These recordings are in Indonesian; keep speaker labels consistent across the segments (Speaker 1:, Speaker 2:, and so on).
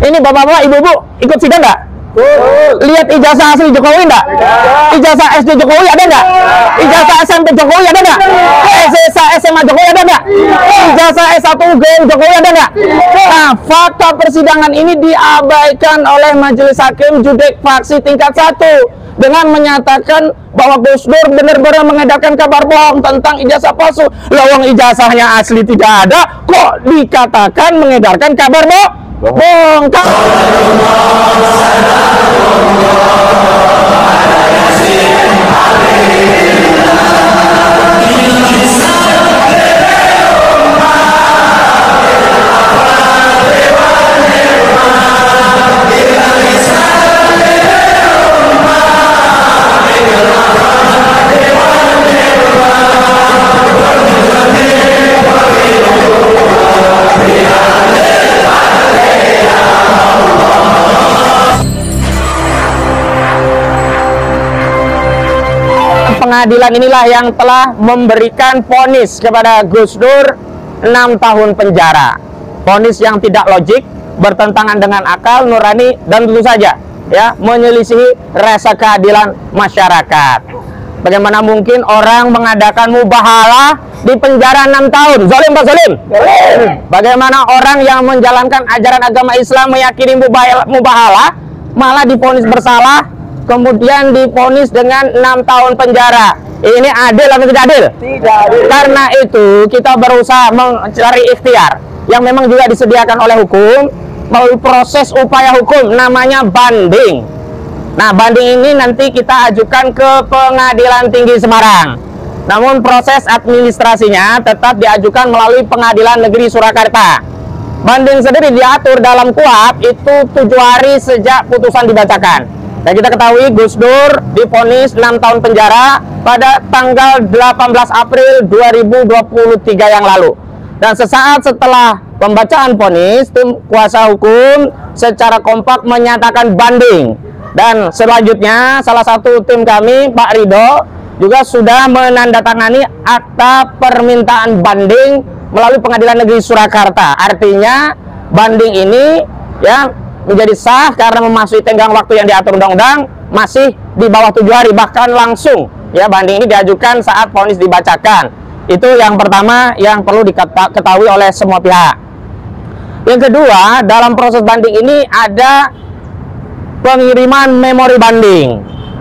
Speaker 1: Ini bapak-bapak, ibu-ibu ikut sidang nggak? Lihat ijazah asli Jokowi enggak? Ijazah SD Jokowi ada enggak? Ijazah SMP Jokowi ada enggak? SMA Jokowi ada enggak? Ijazah S1 UGM Jokowi ada enggak? Nah, fakta persidangan ini diabaikan oleh Majelis Hakim Judek Faksi tingkat 1 dengan menyatakan bahwa Gus Dur benar-benar mengedarkan kabar bohong tentang ijazah palsu. Lawang ijazahnya asli tidak ada, kok dikatakan mengedarkan kabar bohong? Pengadilan inilah yang telah memberikan vonis kepada Gus Dur 6 tahun penjara. Vonis yang tidak logik, bertentangan dengan akal, nurani, dan tentu saja ya menyelisihi rasa keadilan masyarakat. Bagaimana mungkin orang mengadakan mubahalah di penjara 6 tahun? Zalim Pak Zalim? Bagaimana orang yang menjalankan ajaran agama Islam meyakini mubahalah malah divonis bersalah, kemudian divonis dengan 6 tahun penjara? Ini adil atau tidak adil? Tidak adil. Karena itu kita berusaha mencari ikhtiar yang memang juga disediakan oleh hukum melalui proses upaya hukum, namanya banding. Nah, banding ini nanti kita ajukan ke Pengadilan Tinggi Semarang. Namun proses administrasinya tetap diajukan melalui Pengadilan Negeri Surakarta. Banding sendiri diatur dalam KUHP itu 7 hari sejak putusan dibacakan. Dan kita ketahui Gus Dur divonis 6 tahun penjara pada tanggal 18 April 2023 yang lalu. Dan sesaat setelah pembacaan vonis, tim kuasa hukum secara kompak menyatakan banding. Dan selanjutnya salah satu tim kami, Pak Ridho, juga sudah menandatangani akta permintaan banding melalui Pengadilan Negeri Surakarta. Artinya banding ini ya menjadi sah karena memasuki tenggang waktu yang diatur undang-undang, masih di bawah 7 hari, bahkan langsung ya banding ini diajukan saat vonis dibacakan. Itu yang pertama yang perlu diketahui oleh semua pihak. Yang kedua, dalam proses banding ini ada pengiriman memori banding.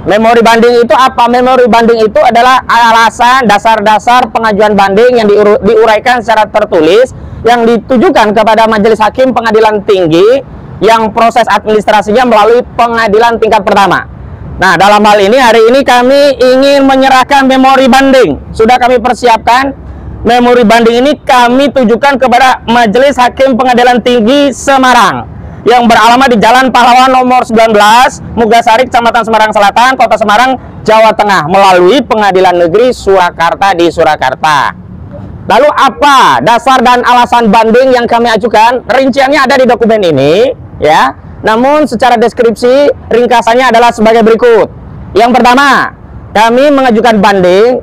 Speaker 1: Memori banding itu apa? Memori banding itu adalah alasan dasar-dasar pengajuan banding yang diuraikan secara tertulis yang ditujukan kepada Majelis Hakim Pengadilan Tinggi yang proses administrasinya melalui pengadilan tingkat pertama. Nah, dalam hal ini hari ini kami ingin menyerahkan memori banding. Sudah kami persiapkan. Memori banding ini kami tujukan kepada Majelis Hakim Pengadilan Tinggi Semarang yang beralamat di Jalan Pahlawan nomor 19, Mugasari, Kecamatan Semarang Selatan, Kota Semarang, Jawa Tengah, melalui Pengadilan Negeri Surakarta di Surakarta. Lalu apa dasar dan alasan banding yang kami ajukan? Rinciannya ada di dokumen ini, ya. Namun secara deskripsi ringkasannya adalah sebagai berikut. Yang pertama, kami mengajukan banding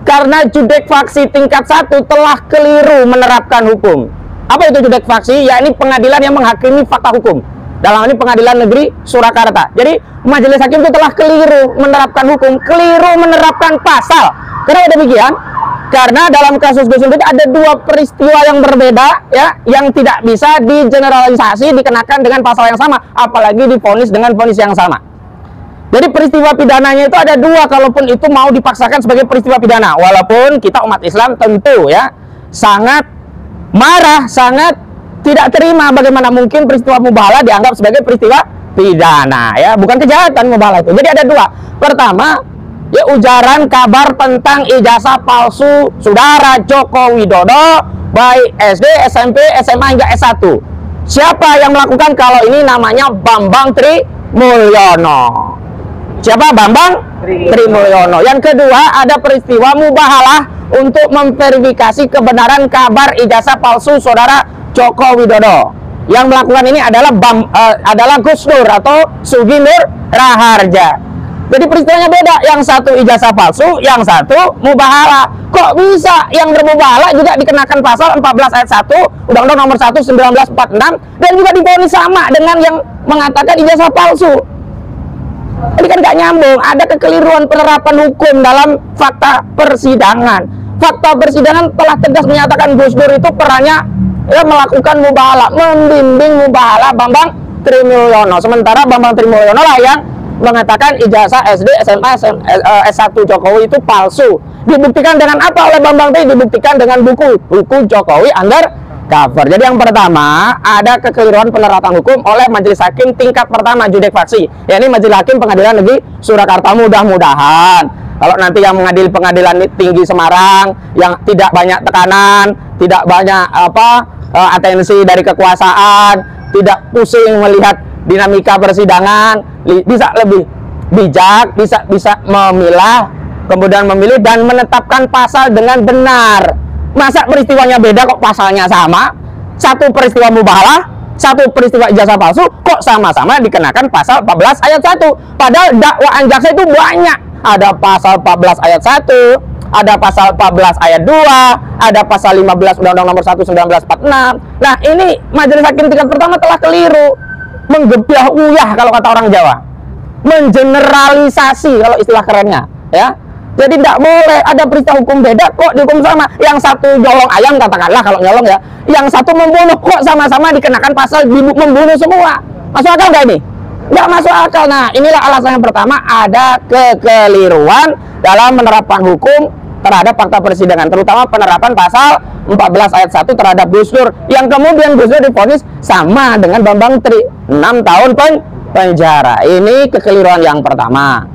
Speaker 1: karena Judek Faksi tingkat 1 telah keliru menerapkan hukum. Apa itu Judek Faksi? Ya, ini pengadilan yang menghakimi fakta hukum. Dalam ini Pengadilan Negeri Surakarta. Jadi Majelis Hakim itu telah keliru menerapkan hukum, keliru menerapkan pasal. Kenapa demikian? Karena dalam kasus Gus Dur ada 2 peristiwa yang berbeda ya, yang tidak bisa digeneralisasi dikenakan dengan pasal yang sama, apalagi divonis dengan vonis yang sama. Jadi peristiwa pidananya itu ada 2, kalaupun itu mau dipaksakan sebagai peristiwa pidana. Walaupun kita umat Islam tentu ya sangat marah, sangat tidak terima bagaimana mungkin peristiwa mubahalah dianggap sebagai peristiwa pidana ya, bukan kejahatan mubahalah itu. Jadi ada 2. Pertama, ya ujaran kabar tentang ijazah palsu saudara Joko Widodo baik SD, SMP, SMA hingga S1. Siapa yang melakukan? Kalau ini namanya Bambang Trimulyono. Siapa? Bambang Trimulyono. Yang kedua, ada peristiwa mubahalah untuk memverifikasi kebenaran kabar ijazah palsu saudara Joko Widodo. Yang melakukan ini adalah Gus Dur atau Sugi Nur Raharja. Jadi peristiwanya beda, yang satu ijazah palsu, yang satu mubahalah. Kok bisa yang bermubahalah juga dikenakan pasal 14 ayat 1 Undang-Undang Nomor 1 1946 dan juga divonis sama dengan yang mengatakan ijazah palsu? Jadi kan nggak nyambung, ada kekeliruan penerapan hukum dalam fakta persidangan. Fakta persidangan telah tegas menyatakan Gus Dur itu perannya melakukan mubahalah, membimbing mubahalah Bambang Trimulyono. Sementara Bambang Trimulyono lah yang mengatakan ijazah SD, SMA, S1 Jokowi itu palsu. Dibuktikan dengan apa oleh Bambang Tri? Dibuktikan dengan buku Jokowi Undercover. Jadi yang pertama, ada kekeliruan penerapan hukum oleh Majelis Hakim tingkat pertama judek faksi, yakni Majelis Hakim Pengadilan Negeri Surakarta. Mudah-mudahan kalau nanti yang mengadili pengadilan tinggi Semarang yang tidak banyak tekanan, tidak banyak atensi dari kekuasaan, tidak pusing melihat dinamika persidangan, bisa lebih bijak, bisa memilah, kemudian memilih dan menetapkan pasal dengan benar. Masa peristiwanya beda kok pasalnya sama? Satu peristiwa mubahalah, satu peristiwa ijazah palsu, kok sama-sama dikenakan pasal 14 ayat 1. Padahal dakwaan jaksa itu banyak. Ada pasal 14 ayat 1, ada pasal 14 ayat 2, ada pasal 15 Undang-Undang Nomor 1 1946. Nah, ini Majelis Hakim tingkat pertama telah keliru, menggebiah uyah kalau kata orang Jawa, mengeneralisasi kalau istilah kerennya, ya. Jadi tidak boleh ada peristiwa hukum beda kok dihukum sama. Yang satu nyolong ayam katakanlah, kalau nyolong ya, yang satu membunuh, kok sama-sama dikenakan pasal membunuh semua. Masuk akal nggak ini? Nggak masuk akal. Nah, inilah alasan yang pertama, ada kekeliruan dalam penerapan hukum terhadap fakta persidangan, terutama penerapan pasal 14 ayat 1 terhadap Gus Dur, yang kemudian Gus Dur divonis sama dengan Bambang Tri 6 tahun penjara. Ini kekeliruan yang pertama.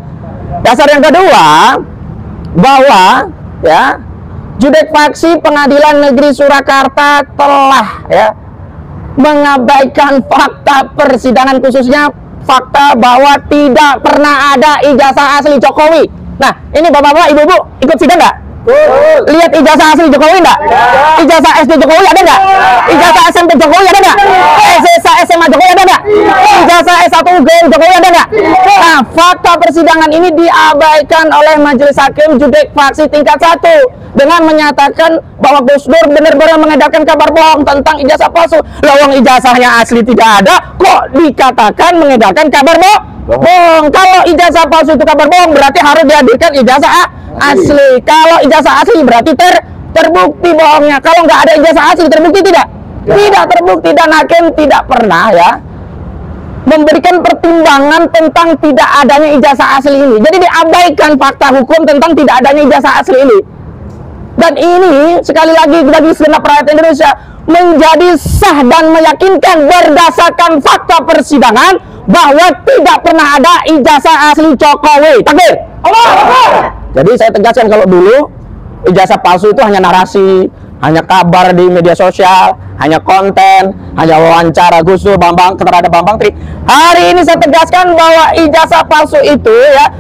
Speaker 1: Dasar yang kedua, bahwa ya judek faksi Pengadilan Negeri Surakarta telah mengabaikan fakta persidangan, khususnya fakta bahwa tidak pernah ada ijazah asli Jokowi. Nah, ini bapak-bapak, ibu-ibu ikut sidang nggak? Lihat ijazah asli Jokowi nggak? Ijazah SD Jokowi ada nggak? Ijazah SMP Jokowi ada nggak? Ijazah SMA Jokowi ada nggak? Ijazah S1 UGM Jokowi ada nggak? Nah, fakta persidangan ini diabaikan oleh Majelis Hakim judek faksi tingkat 1 dengan menyatakan bahwa Gus Dur benar-benar mengedarkan kabar bohong tentang ijazah palsu. Lawang ijazahnya asli tidak ada, kok dikatakan mengedarkan kabar bohong? Kalau ijazah palsu itu kabar bohong, berarti harus dihadirkan ijazah asli. Kalau ijazah asli berarti terbukti bohongnya. Kalau nggak ada ijazah asli, terbukti tidak? Tidak terbukti. Dan hakim tidak pernah memberikan pertimbangan tentang tidak adanya ijazah asli ini. Jadi diabaikan fakta hukum tentang tidak adanya ijazah asli ini. Dan ini sekali lagi bagi segenap rakyat Indonesia menjadi sah dan meyakinkan berdasarkan fakta persidangan bahwa tidak pernah ada ijazah asli Jokowi. Takbir. Allah. Jadi saya tegaskan, kalau dulu ijazah palsu itu hanya narasi, hanya kabar di media sosial, hanya konten, hanya wawancara Gus Dur terhadap Bambang Tri. Hari ini saya tegaskan bahwa ijazah palsu itu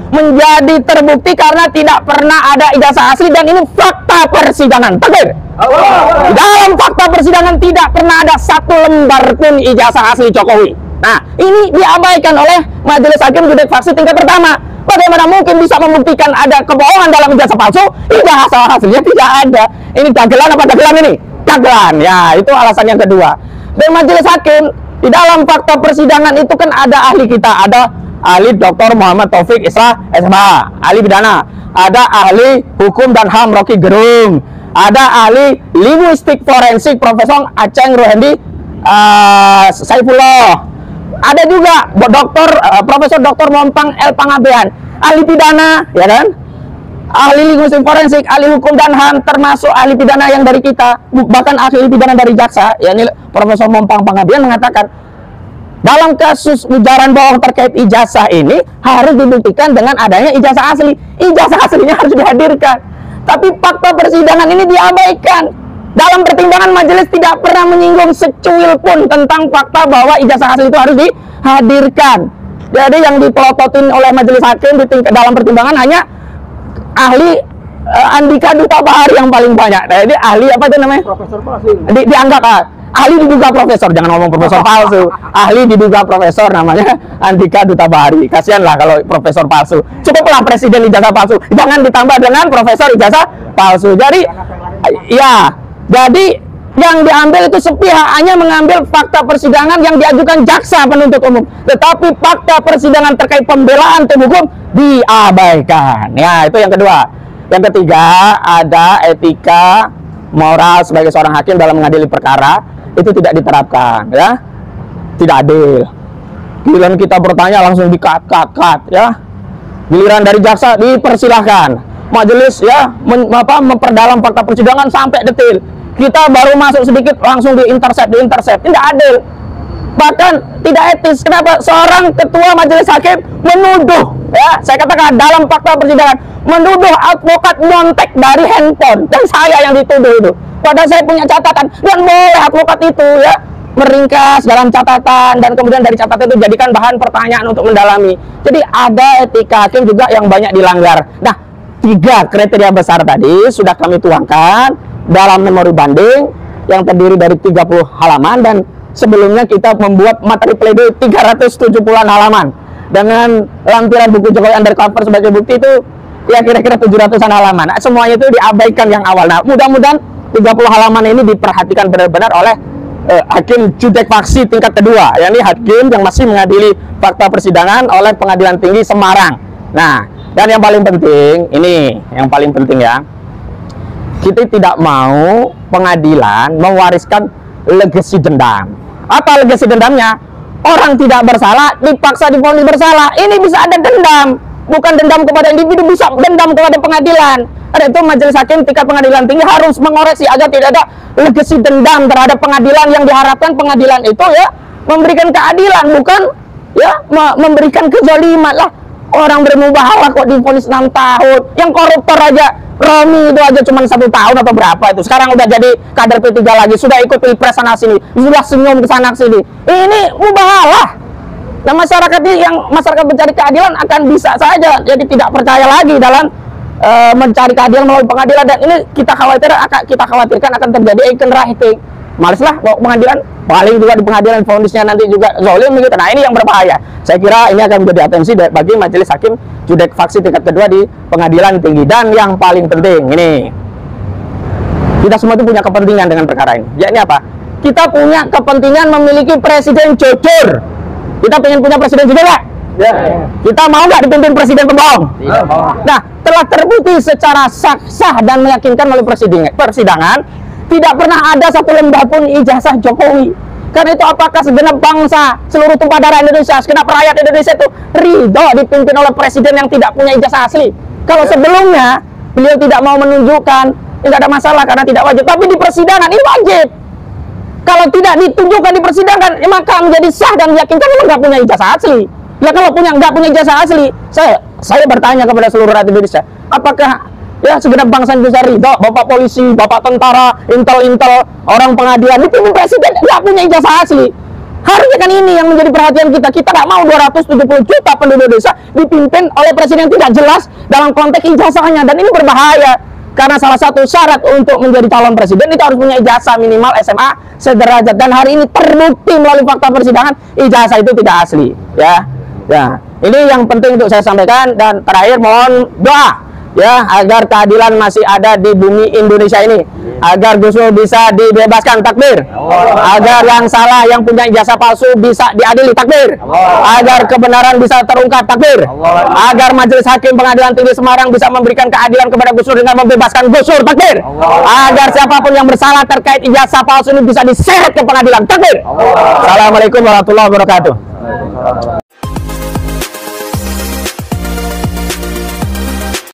Speaker 1: menjadi terbukti karena tidak pernah ada ijazah asli, dan ini fakta persidangan. Takbir. Di dalam fakta persidangan tidak pernah ada satu lembar pun ijazah asli Jokowi. Nah, ini diabaikan oleh Majelis Hakim judek faksi tingkat pertama. Bagaimana mungkin bisa membuktikan ada kebohongan dalam ijazah palsu? Ijazah aslinya tidak ada. Ini dagelan apa dagelan ini? Dagelan. Ya, itu alasan yang kedua. Dan Majelis Hakim di dalam fakta persidangan itu kan ada ahli kita, ada ahli Dr. Muhammad Taufik Islah SMH, ahli pidana, ada ahli hukum dan HAM Rocky Gerung, ada ahli linguistik forensik Profesor Aceng Ruhendi Saifullah, ada juga Profesor Dr. Mompang L. Pangabean, ahli pidana, ya kan, ahli linguistik forensik, ahli hukum dan HAM, termasuk ahli pidana yang dari kita, bahkan ahli pidana dari jaksa, yakni Profesor Mompang Pangabean mengatakan dalam kasus ujaran bohong terkait ijazah ini harus dibuktikan dengan adanya ijazah asli. Ijazah aslinya harus dihadirkan. Tapi fakta persidangan ini diabaikan. Dalam pertimbangan majelis tidak pernah menyinggung secuil pun tentang fakta bahwa ijazah asli itu harus dihadirkan. Jadi yang dipelototin oleh majelis hakim dalam pertimbangan hanya ahli Andika Duta Bahari yang paling banyak. Jadi ahli apa itu namanya? Profesor Basing. Dianggap ahli diduga profesor, jangan ngomong profesor palsu, ahli diduga profesor namanya Andika Duta Bahari. Kasihan lah kalau profesor palsu, cukuplah presiden ijazah palsu, jangan ditambah dengan profesor ijazah palsu. Jadi ya, jadi yang diambil itu sepihak, hanya mengambil fakta persidangan yang diajukan jaksa penuntut umum, tetapi fakta persidangan terkait pembelaan tim hukum diabaikan. Ya, itu yang kedua. Yang ketiga, ada etika moral sebagai seorang hakim dalam mengadili perkara, itu tidak diterapkan, ya, tidak adil. Giliran kita bertanya langsung di-cut, ya. Giliran dari jaksa dipersilahkan, majelis ya memperdalam fakta persidangan sampai detil. Kita baru masuk sedikit langsung di-intercept, tidak adil, bahkan tidak etis. Kenapa? Seorang ketua majelis hakim menuduh, ya, saya katakan dalam fakta persidangan, menuduh advokat nyontek dari handphone, dan saya yang dituduh itu. Padahal saya punya catatan, dan boleh advokat itu ya meringkas dalam catatan, dan kemudian dari catatan itu jadikan bahan pertanyaan untuk mendalami. Jadi ada etika hakim juga yang banyak dilanggar. Nah, 3 kriteria besar tadi sudah kami tuangkan dalam memori banding yang terdiri dari 30 halaman, dan sebelumnya kita membuat materi pledoi 370-an halaman dengan lampiran buku Jokowi Undercover sebagai bukti itu ya kira-kira 700-an halaman. Nah, semuanya itu diabaikan yang awal. Nah, mudah-mudahan 30 halaman ini diperhatikan benar-benar oleh hakim judek faksi tingkat kedua, yakni hakim yang masih mengadili fakta persidangan oleh Pengadilan Tinggi Semarang. Nah, dan yang paling penting, ini yang paling penting ya, kita tidak mau pengadilan mewariskan legasi dendam. Apa legasi dendamnya? Orang tidak bersalah dipaksa divonis bersalah. Ini bisa ada dendam, bukan dendam kepada individu, bisa dendam kepada pengadilan. Ada itu majelis hakim tingkat pengadilan tinggi harus mengoreksi agar tidak ada legasi dendam terhadap pengadilan, yang diharapkan pengadilan itu ya memberikan keadilan, bukan ya memberikan kezaliman lah. Orang bermubahalah kok divonis 6 tahun, yang koruptor aja Romi itu aja cuma 1 tahun atau berapa itu, sekarang udah jadi kader P3 lagi, sudah ikut pilpres sana sini, sudah senyum ke sana sini. Ini mubahalah. Nah, masyarakat ini, yang masyarakat mencari keadilan akan bisa saja jadi tidak percaya lagi dalam mencari keadilan melalui pengadilan, dan ini kita khawatirkan akan terjadi eigenrechting. Males lah bawa pengadilan, paling juga di pengadilan vonisnya nanti juga zolim begitu. Nah, ini yang berbahaya. Saya kira ini akan menjadi atensi bagi majelis hakim judek faksi tingkat kedua di Pengadilan Tinggi. Dan yang paling penting ini, kita semua itu punya kepentingan dengan perkara ini. Yakni apa? Kita punya kepentingan memiliki presiden jujur. Kita pengen punya presiden jujur nggak? Ya. Kita mau nggak dipimpin presiden pembohong? Tidak mau. Nah, telah terbukti secara sah dan meyakinkan melalui persidangan, tidak pernah ada satu lembar pun ijazah Jokowi. Karena itu apakah segenap bangsa, seluruh tumpah darah Indonesia, segenap rakyat Indonesia itu ridho dipimpin oleh presiden yang tidak punya ijazah asli? Kalau sebelumnya beliau tidak mau menunjukkan, tidak ada masalah karena tidak wajib. Tapi di persidangan ini wajib. Kalau tidak ditunjukkan di persidangan, ya maka menjadi sah dan meyakinkan memang nggak punya ijazah asli. Ya kalau nggak punya ijazah asli, saya bertanya kepada seluruh rakyat Indonesia, apakah ya segenap bangsa Indonesia ridho bapak polisi, bapak tentara, intel orang pengadilan itu presiden nggak punya ijazah asli? Harusnya kan ini yang menjadi perhatian kita. Kita nggak mau 270 juta penduduk Indonesia dipimpin oleh presiden yang tidak jelas dalam konteks ijazahnya, dan ini berbahaya. Karena salah satu syarat untuk menjadi calon presiden itu harus punya ijazah minimal SMA sederajat, dan hari ini terbukti melalui fakta persidangan ijazah itu tidak asli. Ya, ini yang penting untuk saya sampaikan. Dan terakhir mohon doa ya agar keadilan masih ada di bumi Indonesia ini, agar Gus Dur bisa dibebaskan, takbir. Agar yang salah, yang punya ijazah palsu bisa diadili, takbir. Agar kebenaran bisa terungkap, takbir. Agar majelis hakim Pengadilan Tinggi Semarang bisa memberikan keadilan kepada Gus Dur dengan membebaskan Gus Dur, takbir. Agar siapapun yang bersalah terkait ijazah palsu ini bisa diseret ke pengadilan, takbir. Assalamualaikum warahmatullahi wabarakatuh.